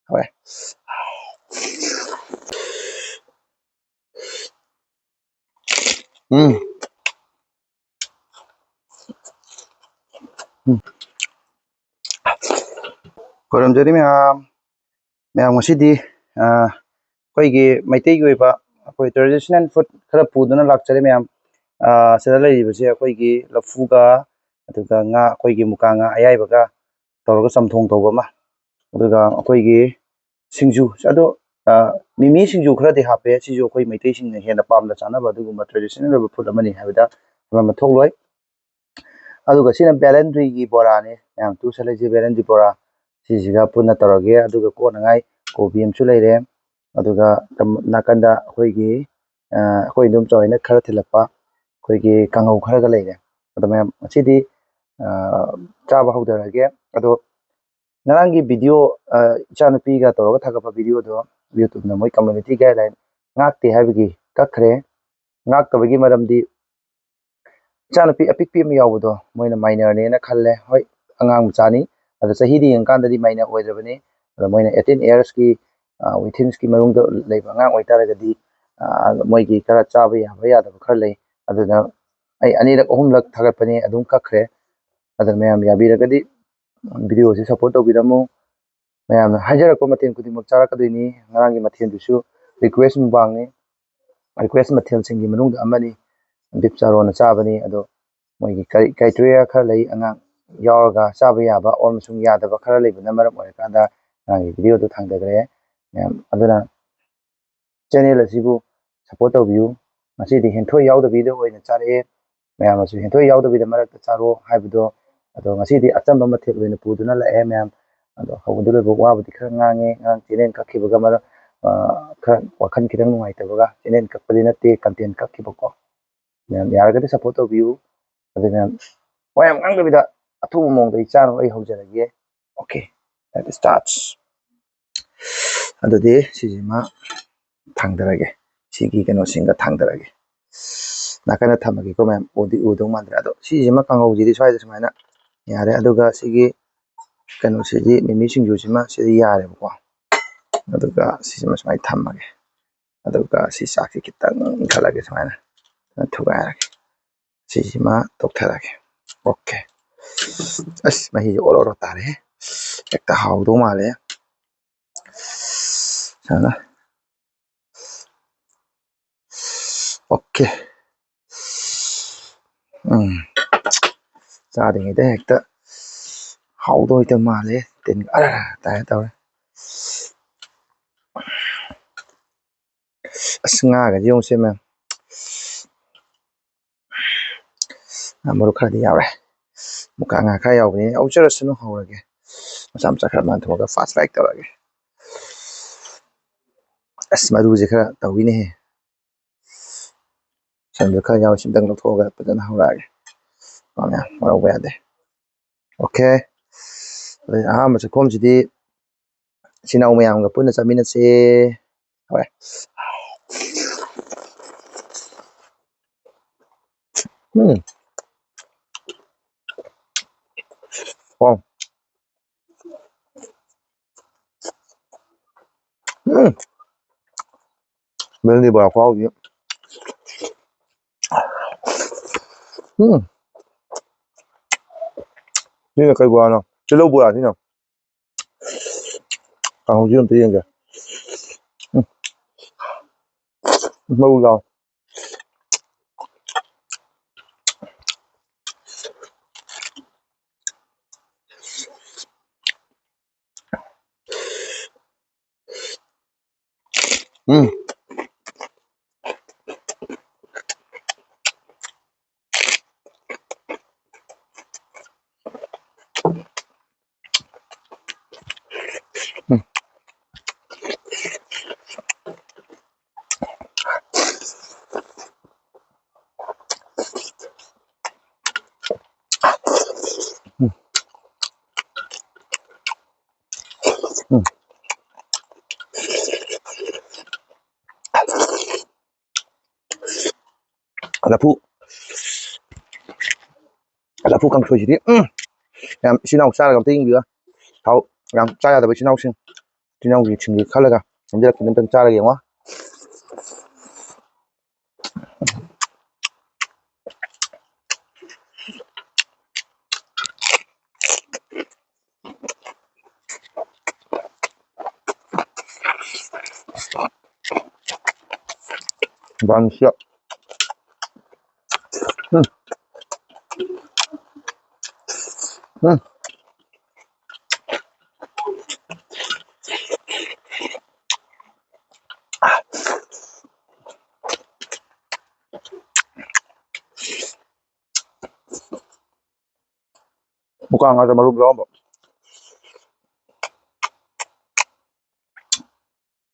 ꯍꯣꯏ 음. 음. ꯈꯣꯏꯔꯝꯖꯔꯤ ꯃꯌꯥꯝ ꯉꯁꯤꯗꯤ ꯑꯩꯈꯣꯏꯒꯤ ꯃꯩꯇꯩꯒꯤ ꯑꯣꯏꯕ ꯑꯩꯈꯣꯏ ꯇ꯭ꯔꯦꯗꯤꯁꯅꯦꯜ ꯐꯨꯗ ꯈꯔ ꯄꯨꯗꯨꯅ ꯂꯥꯛꯆꯔꯦ ꯃꯌꯥꯝ ꯁꯤꯗ ꯂꯩꯔꯤꯕꯁꯦ ꯑꯩꯈꯣꯏꯒꯤ ꯂꯐꯨꯒ ꯑꯗꯨꯒ ꯉꯥ ꯑꯩꯈꯣꯏꯒꯤ ꯃꯨꯀꯥ ꯉꯥ ꯑꯌꯥꯏꯕꯒ ꯇꯧꯔꯒ ꯆꯝꯊꯣꯡ ꯇꯧꯕ ꯑꯃ ꯑꯗꯨꯒ ꯑꯩꯈꯣꯏꯒꯤ ꯁꯤꯡꯖꯨ ꯑꯗꯣ ꯃꯤꯃꯤ ꯁꯤꯡꯖꯨ ꯈꯔꯗꯤ ꯍꯥꯞꯄꯦ ꯁꯤꯁꯨ ꯑꯩꯈꯣꯏ ꯃꯩꯇꯩꯁꯤꯡꯅ ꯍꯦꯟꯅ ꯄꯥꯝꯅ ꯆꯥꯅꯕ ꯑꯗꯨꯒꯨꯝꯕ ꯇ꯭ꯔꯦꯗꯤꯁꯅꯦꯜ ꯑꯣꯏꯕ ꯐꯨꯗ ꯑꯃꯅꯤ ꯍꯥꯏꯕꯗ ꯑꯃ ꯊꯣꯛꯂꯣꯏ ꯑꯗꯨꯒ ꯁꯤꯅ ꯕꯦꯂꯦꯟꯗ꯭ꯔꯤꯒꯤ ꯕꯣꯔꯥꯅꯤ ꯃꯌꯥꯝ ꯇꯨꯁꯜꯂꯤꯁꯦ ꯕꯦꯂꯦꯟꯗ꯭ꯔꯤ ꯕꯣꯔꯥ ꯁꯤꯁꯤꯒ ꯄꯨꯟꯅ ꯇꯧꯔꯒꯦ ꯑꯗꯨꯒ ꯀꯣꯠꯅꯉꯥꯏ ꯀꯣꯕꯤ ꯑꯃꯁꯨ ꯂꯩꯔꯦ ꯑꯗꯨꯒ ꯅꯥꯀꯟꯗ ꯑꯩꯈꯣꯏ ꯏꯗꯣꯝꯆꯥ ꯍꯣꯏꯅ ꯈꯔ ꯊꯤꯜꯂꯛꯄ ꯑꯩꯈꯣꯏꯒꯤ ꯀꯥꯡꯍꯧ ꯈꯔꯒ ꯂꯩꯔꯦ ꯑꯗꯣ ꯃꯌꯥꯝ ꯉꯁꯤꯗꯤ ꯆꯥꯕ ꯍꯧꯊꯔꯒꯦ ꯑꯗꯣ ꯉꯔꯥꯡꯒꯤ ꯚꯤꯗꯤꯑꯣ ꯏꯆꯥꯅꯨꯄꯤꯒ ꯇꯧꯔꯒ ꯊꯥꯒꯠꯄ ꯚꯤꯗꯤꯑꯣꯗꯣ ꯌꯨꯇꯨꯕꯅ ꯃꯣꯏ ꯀꯝꯃ꯭ꯌꯨꯅꯤꯇꯤ ꯒꯥꯏꯗꯂꯥꯏꯟ ꯉꯥꯛꯇꯦ ꯍꯥꯏꯕꯒꯤ ꯀꯛꯈ꯭ꯔꯦ ꯉꯥꯛꯇꯕꯒꯤ ꯃꯔꯝꯗꯤ ꯏꯆꯥꯅꯨꯄꯤ ꯑꯄꯤꯛꯄꯤ ꯑꯃ ꯌꯥꯎꯕꯗꯣ ꯃꯣꯏꯅ ꯃꯥꯏꯅꯔꯅꯦꯅ ꯈꯜꯂꯦ ꯍꯣꯏ ꯑꯉꯥꯡ ꯃꯆꯥꯅꯤ ꯑꯗꯣ ꯆꯍꯤꯗꯤ ꯌꯦꯡꯀꯥꯟꯗꯗꯤ ꯃꯥꯏꯅꯔ ꯑꯣꯏꯗ꯭ꯔꯕꯅꯤ ꯑꯗꯣ ꯃꯣꯏꯅ 18 ꯏꯌꯔꯁꯀꯤ ꯋꯤꯊꯤꯟꯁꯀꯤ ꯃꯅꯨꯡꯗ ꯂꯩꯕ ꯑꯉꯥꯡ ꯑꯣꯏꯇꯥꯔꯒꯗꯤ ꯃꯣꯏꯒꯤ ꯈꯔ ꯆꯥꯕ ꯌꯥꯕ ꯌꯥꯗꯕ ꯈꯔ ꯂꯩ ꯑꯗꯨꯅ ꯑꯩ ꯑꯅꯤꯔꯛ ꯑꯍꯨꯝꯂꯛ ꯊꯥꯒꯠꯄꯅꯤ ꯑꯗꯨꯝ ꯀꯛꯈ꯭रे ꯑꯗꯨꯅ ꯃꯌꯥꯝ ꯌꯥꯕꯤꯔꯒꯗꯤ ꯚꯤꯗꯤꯑꯣꯁꯤ ꯁꯞꯄꯣꯔꯠ ꯇꯧꯕꯤꯔꯝꯃꯨ ꯃꯌꯥꯝꯅ ꯍꯥꯏꯖꯔꯛꯄ ꯃꯊꯦꯜ ꯈꯨꯗꯤꯡꯃꯛ ꯆꯥꯔꯛꯀꯗꯣꯏꯅꯤ ꯉꯔꯥꯡꯒꯤ ꯃꯊꯦꯜꯗꯨꯁꯨ ꯔꯤꯀ꯭ꯋꯦꯁ ꯃꯨꯛꯕꯥꯡꯅꯤ ꯔꯤꯀ꯭ꯋꯦꯁ ꯃꯊꯦꯜꯁꯤꯡꯒꯤ ꯃꯅꯨꯡꯗ ꯑꯃꯅꯤ ꯕꯤꯞ ꯆꯥꯔꯣꯅ ꯆꯥꯕꯅꯤ ꯑꯗꯣ ꯃꯣꯏꯒꯤ ꯀ꯭ꯔꯥꯏꯇꯦꯔꯤꯌꯥ ꯈꯔ ꯂꯩ ꯑꯉꯥꯡ ꯌꯥꯎꯔꯒ ꯆꯥꯕ ꯌꯥꯕ ꯑꯃꯁꯨꯡ ꯌꯥꯗꯕ ꯈꯔ ꯂꯩꯕꯅ ꯃꯔꯝ ꯑꯣꯏꯔꯀꯥꯟꯗ ꯉꯔꯥꯡꯒꯤ ꯚꯤꯗꯤꯑꯣꯗꯣ ꯊꯥꯡꯊꯈ꯭ꯔꯦ ꯃꯌꯥꯝ ꯑꯗꯨꯅ ꯆꯦꯅꯦꯜ ꯑꯁꯤꯕꯨ ꯁꯞꯄꯣꯔꯠ ꯇꯧꯕꯤꯌꯨ ꯉꯁꯤꯗꯤ ꯍꯦꯟꯊꯣꯏ ꯌꯥꯎꯗꯕꯤꯗ ꯑꯣꯏꯅ ꯆꯥꯔꯛꯑꯦ ꯃꯌꯥꯝꯅꯁꯨ ꯍꯦꯟꯊꯣꯏ ꯌꯥꯎꯗꯕꯤꯗ ꯃꯔꯛꯇ ꯆꯥꯔꯣ ꯍꯥꯏꯕꯗꯣ ꯑꯗꯣ ꯉꯁꯤꯗꯤ ꯑꯆꯝꯕ ꯃꯊꯦꯜ ꯑꯣꯏꯅ ꯄꯨꯗꯨꯅ ꯂꯥꯛꯑꯦ ꯃꯌꯥꯝ ꯑꯗꯣ ꯍꯧꯕꯗ ꯂꯣꯏꯕ ꯋꯥꯕꯨꯗꯤ ꯈꯔ ꯉꯥꯡꯉꯦ ꯉꯔꯥꯡ ꯆꯦꯅꯦꯜ ꯀꯛꯈꯤꯕꯒ ꯈꯔ ꯋꯥꯈꯜ ꯈꯤꯇꯪ ꯅꯨꯡꯉꯥꯏꯇꯕꯒ ꯆꯦꯅꯦꯜ ꯀꯛꯄꯗꯤ ꯅꯠꯇꯦ ꯀꯟꯇꯦꯟ ꯀꯛꯈꯤꯕꯀꯣ ꯃꯌꯥꯝ ꯌꯥꯔꯒꯗꯤ ꯁꯞꯄꯣꯔꯠ ꯇꯧꯕꯤꯌꯨ ꯑꯗꯨꯅ ꯋꯥ ꯌꯥꯝ ꯉꯥꯡꯗꯕꯤꯗ ꯑꯊꯨꯕ ꯃꯑꯣꯡꯗ ꯑꯩ ꯆꯥꯅꯕ ꯑꯩ ꯍꯧꯖꯔꯒꯦ ꯑꯣꯀꯦ ꯗꯦꯠ ꯁ꯭ꯇꯥꯔꯠꯁ ꯑꯗꯨꯗꯤ ꯁꯤꯁꯤꯃ ꯊꯥꯡꯊꯔꯒꯦ ꯁꯤꯒꯤ ꯀꯩꯅꯣꯁꯤꯡꯒ ꯊꯥꯡꯊꯔꯒꯦ ꯅꯥꯀꯟꯗ ꯊꯝꯃꯒꯦꯀꯣ ꯃꯌꯥꯝ ꯎꯗꯧ ꯃꯥꯟꯗ꯭ꯔꯦ ꯑꯗꯣ ꯁꯤꯁꯤꯃ ꯀꯥꯡꯍꯧꯁꯤꯗꯤ ꯁ꯭ꯋꯥꯏꯗ ꯁꯨꯃꯥꯏꯅ ꯌꯥꯔꯦ ꯑꯗꯨꯒ ꯁꯤꯒꯤ ꯀꯩꯅꯣꯁꯤꯗꯤ ꯃꯤꯃꯤ ꯁꯤꯡꯖꯨꯁꯤꯃ ꯁꯤꯗꯤ ꯌꯥꯔꯦꯕꯀꯣ ꯑꯗꯨꯒ ꯁꯤꯁꯤꯃ ꯁꯨꯃꯥꯏꯅ ꯊꯝꯃꯒꯦ ꯑꯗꯨꯒ ꯁꯤ ꯆꯥꯛꯁꯤ ꯈꯤꯇꯪ ꯏꯟꯈꯠꯂꯒꯦ ꯁꯨꯃꯥꯏꯅ ꯊꯨꯒꯥꯏꯔꯒꯦ ꯁꯤꯁꯤꯃ ꯇꯧꯊꯔꯒꯦ ꯑꯣꯀꯦ ꯑꯁ ꯃꯍꯤꯁꯦ ꯑꯣꯔꯣ ꯑꯣꯔꯣ ꯇꯥꯔꯦ ꯍꯦꯛꯇ ꯍꯥꯎꯗꯧ ꯃꯥꯜꯂꯦ ꯑꯣꯀꯦ ꯆꯥꯗ꯭ꯔꯤꯉꯩꯗ ꯍꯦꯛꯇ ꯍꯥꯎꯗꯧ ꯃꯥꯜꯂꯦ ꯇꯤꯟ ꯇꯥꯏ ꯇꯧꯔꯦ ꯑꯁ ꯉꯥꯒꯗꯤ ꯌꯦꯡꯉꯨꯁꯦ ꯃꯌꯥꯝ ꯃꯣꯔꯣꯛ ꯈꯔꯗꯤ ꯌꯥꯎꯔꯦ ꯃꯨꯀꯥ ꯉꯥ ꯈꯔ ꯌꯥꯎꯕꯅꯤ ꯌꯥꯎꯖꯔꯁꯅꯨ ꯍꯧꯔꯒꯦ ꯃꯆꯥ ꯃꯆꯥ ꯈꯔ ꯃꯥꯟꯊꯣꯛꯑꯒ ꯐꯥꯁ ꯂꯥꯏꯛ ꯇꯧꯔꯒꯦ ꯑꯁ ꯃꯔꯨꯁꯦꯈꯔ ꯇꯧꯋꯤꯅꯦꯍꯦ ꯁꯟꯗ ꯈꯔ ꯌꯥꯎꯔꯤ ꯁꯤꯝꯇꯪ ꯂꯧꯊꯣꯛꯑꯒ ꯐꯖꯅ ꯍꯧꯔꯛꯑꯒꯦ ꯃꯌꯥꯝ ꯋꯥꯔꯧꯕ ꯌꯥꯗꯦ ꯑꯣꯀꯦ ꯑꯗꯩ ꯑꯍꯥꯟꯕ ꯆꯥꯛꯈꯣꯝꯁꯤꯗꯤ ꯏꯆꯤꯟ ꯏꯅꯥꯎ ꯃꯌꯥꯝꯒ ꯄꯨꯟꯅ ꯆꯥꯃꯤꯟꯅꯁꯦ ꯍꯣꯏ ꯋꯥꯎ ꯕꯦꯂꯦꯟꯗ꯭ꯔꯤ ꯕꯣꯔꯥ ꯈꯨꯍꯥꯎꯁꯤ ꯁꯤꯅ ꯀꯩ ꯕꯣꯔꯥꯅꯣ ꯇꯤꯜꯍꯧ ꯕꯣꯔꯥ ꯁꯤꯅ ꯀꯥꯡꯍꯧꯁꯤ ꯑꯝꯇ ꯌꯦꯡꯒꯦ ꯃꯔꯨ ꯌꯥꯎ ꯂꯐꯨ ꯀꯥꯡꯁꯣꯏꯁꯤꯗꯤ ꯌꯥꯝ ꯏꯆꯤꯜ ꯏꯅꯥꯎ ꯆꯥꯔꯒ ꯑꯝꯇ ꯌꯦꯡꯕꯤꯌꯨ ꯊꯥꯎ ꯌꯥꯝ ꯆꯥ ꯌꯥꯗꯕ ꯏꯆꯤꯜ ꯏꯅꯥꯎꯁꯤꯡ ꯇꯤꯜꯍꯧꯒꯤ ꯁꯤꯡꯒꯤ ꯈꯜꯂꯒ ꯁꯦꯝꯖꯤꯜꯂꯛꯀꯦ ꯑꯝꯇꯪ ꯆꯥꯔꯒ ꯌꯦꯡꯉꯣ ꯕꯥꯟꯁꯤꯌꯥ muka nga ada malu belum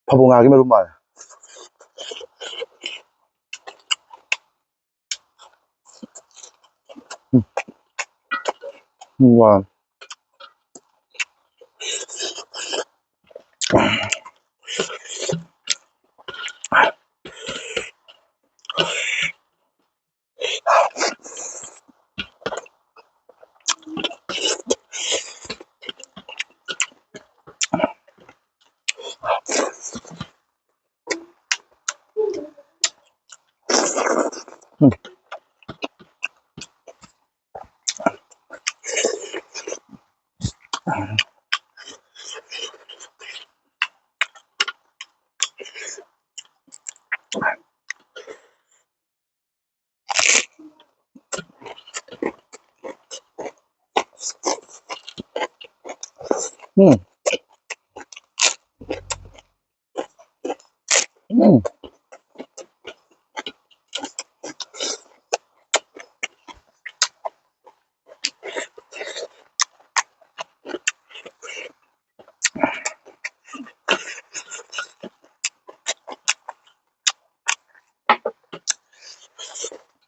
pabungagi malu mal wah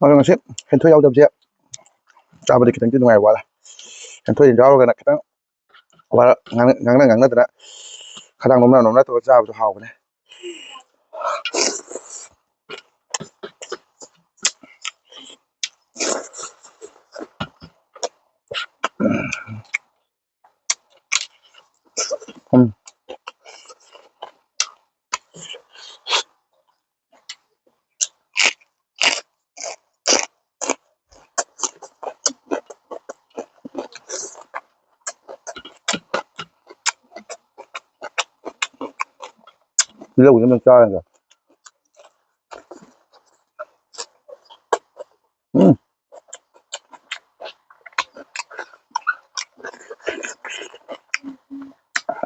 Orang ngasih hentoy yaw dabje cabadi kitang tu nungai wala hentoy yaw gana kitang wala ngangna dana kadang nomna to cabdu haw ne Lâu chúng mình chơi rồi.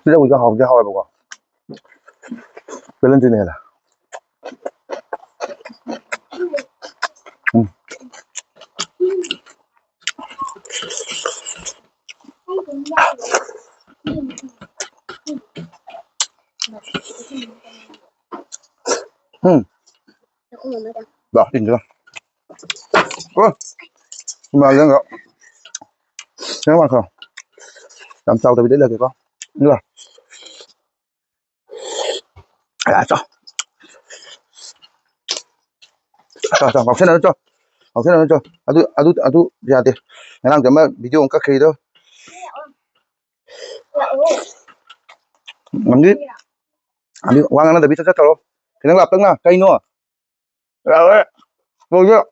Lâu cho hồng bà con. Cái lên trên này là. Đó, nhìn chưa? Mà lên rồi. Thế mà không. Làm sao tôi biết đấy là cái con. Nữa. À, cho. Cho, học thế nào cho. Học thế nào cho. Adu, ra đi. Ngày nào mà video các khi đó. Ngắm đi. Đi, quang nó để biết chắc rồi. Cái nó lặp tưng nào, cây nữa. Rồi. Vô chưa?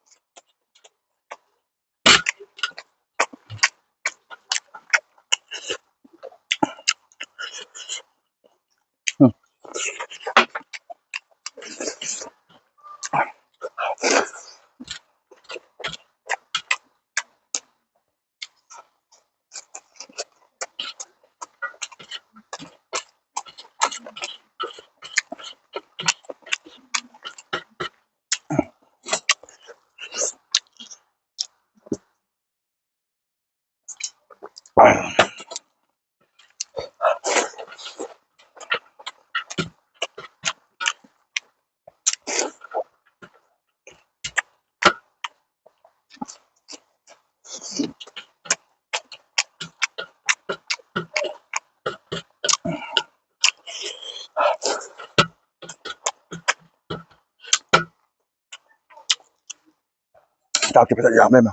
Tao chỉ phải giảm lên mà.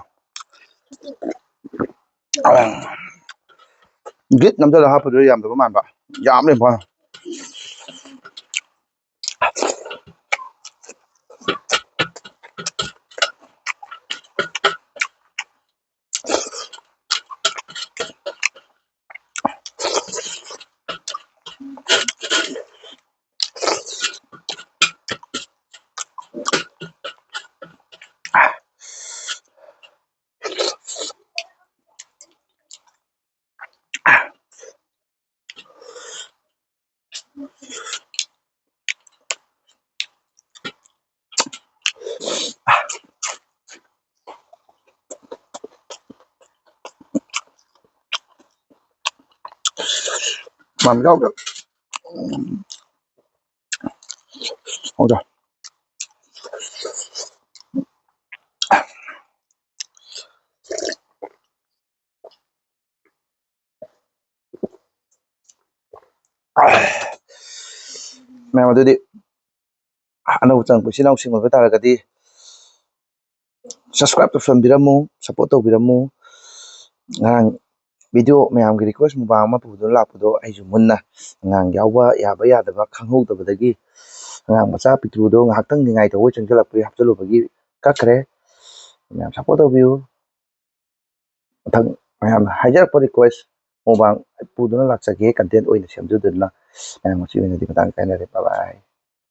Git nằm cho là hấp rồi giảm được có màn vậy. Giảm lên thôi. Mà mình đâu được. Ôi trời. Mẹ mà tôi đi. ꯑꯅꯧꯕ ꯆꯪꯉꯛꯄ ꯏꯆꯤꯜ ꯏꯅꯥꯎꯁꯤꯡ ꯑꯣꯏꯕ ꯇꯥꯔꯒꯗꯤ subscribe ꯇꯧꯁꯟꯕꯤꯔꯝꯃꯨ support ꯇꯧꯕꯤꯔꯝꯃꯨ ꯉꯔꯥꯡ video ꯃꯌꯥꯝꯒꯤ request mukbang ꯑꯃ ꯄꯨꯗꯨꯅ ꯂꯥꯛꯄꯗꯣ ꯑꯩꯁꯨ ꯃꯨꯟꯅ ꯑꯉꯥꯡ ꯌꯥꯎꯕ ꯌꯥꯕ ꯌꯥꯗꯕ ꯈꯪꯍꯧꯗꯕꯗꯒꯤ ꯑꯉꯥꯡ ꯃꯆꯥ ꯄꯤꯇ꯭ꯔꯨꯗꯣ ꯉꯥꯏꯍꯥꯛꯇꯪ ꯅꯤꯡꯉꯥꯏ ꯇꯧꯕ ꯆꯪꯁꯤꯜꯂꯛꯄꯒꯤ ꯍꯥꯞꯆꯤꯜꯂꯨꯕꯒꯤ ꯀꯛꯈ꯭ꯔꯦ ꯃꯌꯥꯝ ꯁꯞꯄꯣꯔꯠ ꯇꯧꯕꯤꯌꯨ ꯃꯊꯪ ꯃꯌꯥꯝꯅ ꯍꯥꯏꯖꯔꯛꯄ ꯔꯤꯀ꯭ꯋꯦꯁ ꯃꯨꯛꯕꯥꯡ ꯄꯨꯗꯨꯅ ꯂꯥꯛꯆꯒꯦ ꯀꯟꯇꯦꯟꯠ ꯑꯣꯏꯅ ꯁꯦꯝꯖꯗꯨꯅ ꯃꯌꯥꯝ ꯉꯁꯤ ꯑꯣꯏꯅꯗꯤ ꯃꯇꯥꯡ ꯀꯥꯏꯅꯔꯦ ꯕꯥꯏ ꯕꯥꯏ